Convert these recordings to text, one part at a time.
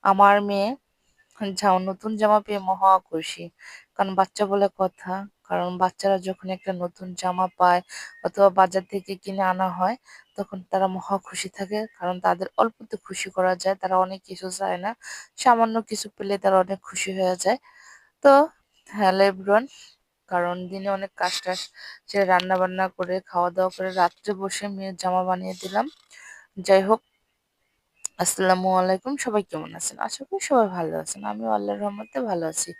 আমার মেয়ে নতুন জামা পেয়ে মহা খুশি। কারণ বাচ্চা বলে কথা। কারণ বাচ্চারা যখন একটা নতুন জামা পায় অথবা বাজার থেকে কিনে আনা হয়, তখন তারা মহা খুশি থাকে। কারণ তাদের অল্পতে খুশি করা যায়। তারা অনেক কিছু চায় না। সামান্য কিছু পেলে তারা অনেক খুশি হয়ে যায়। তো হ্যালো এভরিওয়ান, কারণ দিনে অনেক কাজ সে রান্না বান্না করে খাওয়া দাওয়া করে রাত্রে বসে মেয়ের জামা বানিয়ে দিলাম। যাই হোক, আসসালামু আলাইকুম, সবাই কেমন আছেন? আশা করি সবাই ভালো আছেন। আমিও আল্লাহর রহমতে ভালো আছি।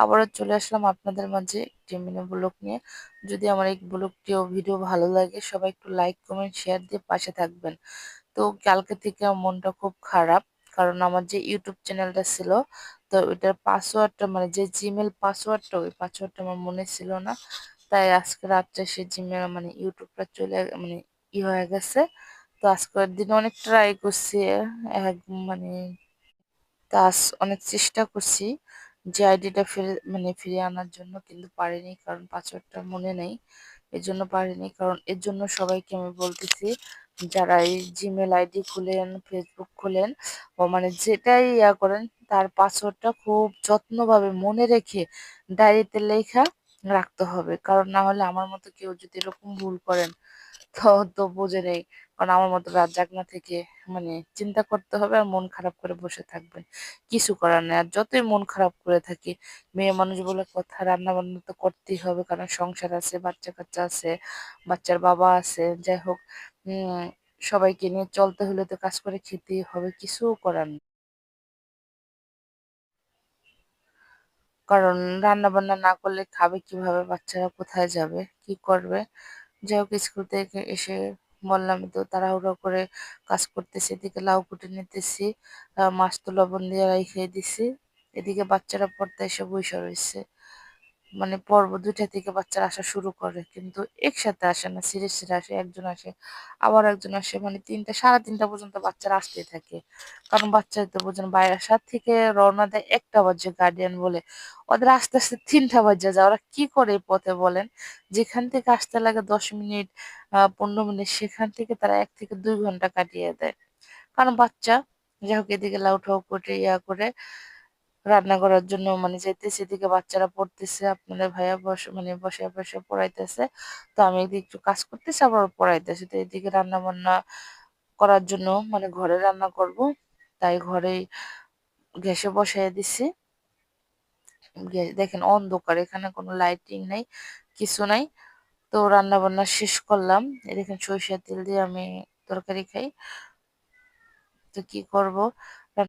আবারও চলে আসলাম আপনাদের মাঝে একটি মিনি ব্লগ নিয়ে। যদি আমার এই ব্লগটি ও ভিডিও ভালো লাগে, সবাই একটু লাইক কমেন্ট শেয়ার দিয়ে পাশে থাকবেন। তো কালকে থেকে আমার মনটা খুব খারাপ, কারণ আমার যে ইউটিউব চ্যানেলটা ছিল, তো ওইটার পাসওয়ার্ডটা মানে যে জিমেল পাসওয়ার্ডটা, ওই পাসওয়ার্ডটা আমার মনে ছিল না। তাই আজকে রাত্রে সে জিমেল মানে ইউটিউবটা মানে হয়ে গেছে। তো আজকের দিনে অনেক ট্রাই করছি, এক মানে অনেক চেষ্টা করছি যে আইডিটা ফিরিয়ে আনার জন্য, কিন্তু পারিনি কারণ পাসওয়ার্ডটা মনে নেই। এর জন্য পারিনি, কারণ এর জন্য সবাইকে আমি বলতেছি, যারা এই জিমেল আইডি খুলেন, ফেসবুক খুলেন, ও মানে যেটাই করেন, তার পাসওয়ার্ডটা খুব যত্নভাবে মনে রেখে ডায়েরিতে লেখা রাখতে হবে। কারণ না হলে আমার মতো কেউ যদি এরকম ভুল করেন, তো তো বোঝে নেই। কারণ আমার মতো রাত জাগনা থেকে চিন্তা করতে হবে আর মন খারাপ করে বসে থাকবেন, কিছু করার নেই। আর যতই মন খারাপ করে থাকি, মেয়ে মানুষ বলে কথা, রান্না বান্না তো করতেই হবে, কারণ সংসার আছে, বাচ্চা কাচ্চা আছে, বাচ্চার বাবা আছে। যাই হোক, উম সবাইকে নিয়ে চলতে হলে তো কাজ করে খেতেই হবে, কিছু করার নেই। কারণ রান্না বান্না না করলে খাবে কিভাবে, বাচ্চারা কোথায় যাবে, কি করবে? যাই হোক, স্কুল থেকে এসে বললাম তো তাড়াহুড়ো করে কাজ করতেছি, এদিকে লাউ কুটে নিতেছি, মাছ তো লবণ দিয়ে রেখে দিছি। এদিকে বাচ্চারা পড়তে এসে বসে রয়েছে। পর্ব দুইটা থেকে বাচ্চারা আসা শুরু করে, কিন্তু একসাথে আসে না, সিরিজ সিরিজ আসে, একজন আসে আবার একজন আসে, তিনটা সাড়ে তিনটা পর্যন্ত বাচ্চারা আসতেই থাকে। কারণ বাচ্চারা তো বোঝেন, বাসার থেকে রওনা দেয় 1টা বাজে গার্ডিয়ান বলে, ওদের আস্তে আস্তে 3টা বাজে যায়। ওরা কি করে এই পথে বলেন? যেখান থেকে আসতে লাগে 10 মিনিট, 15 মিনিট, সেখান থেকে তারা 1 থেকে 2 ঘন্টা কাটিয়ে দেয়। কারণ বাচ্চা। যাই হোক, এদিকে লাউ ঠাউ করে করে রান্না করার জন্য যাইতেছে, এদিকে বাচ্চারা পড়তেছে, আপনাদের ভাইয়া বসে বসে পড়াইতেছে। তো আমি এদিকে একটু কাজ করতেছি, আবার ও পড়াইতেছে। তো এদিকে রান্না বান্না করার জন্য ঘরে রান্না করব, তাই ঘরেই গ্যাসে বসাই দিছি। দেখেন অন্ধকার, এখানে কোনো লাইটিং নাই, কিছু নাই। তো রান্না বান্না শেষ করলাম। এই দেখেন সরিষার তেল দিয়ে আমি তরকারি খাই। তো কি করব,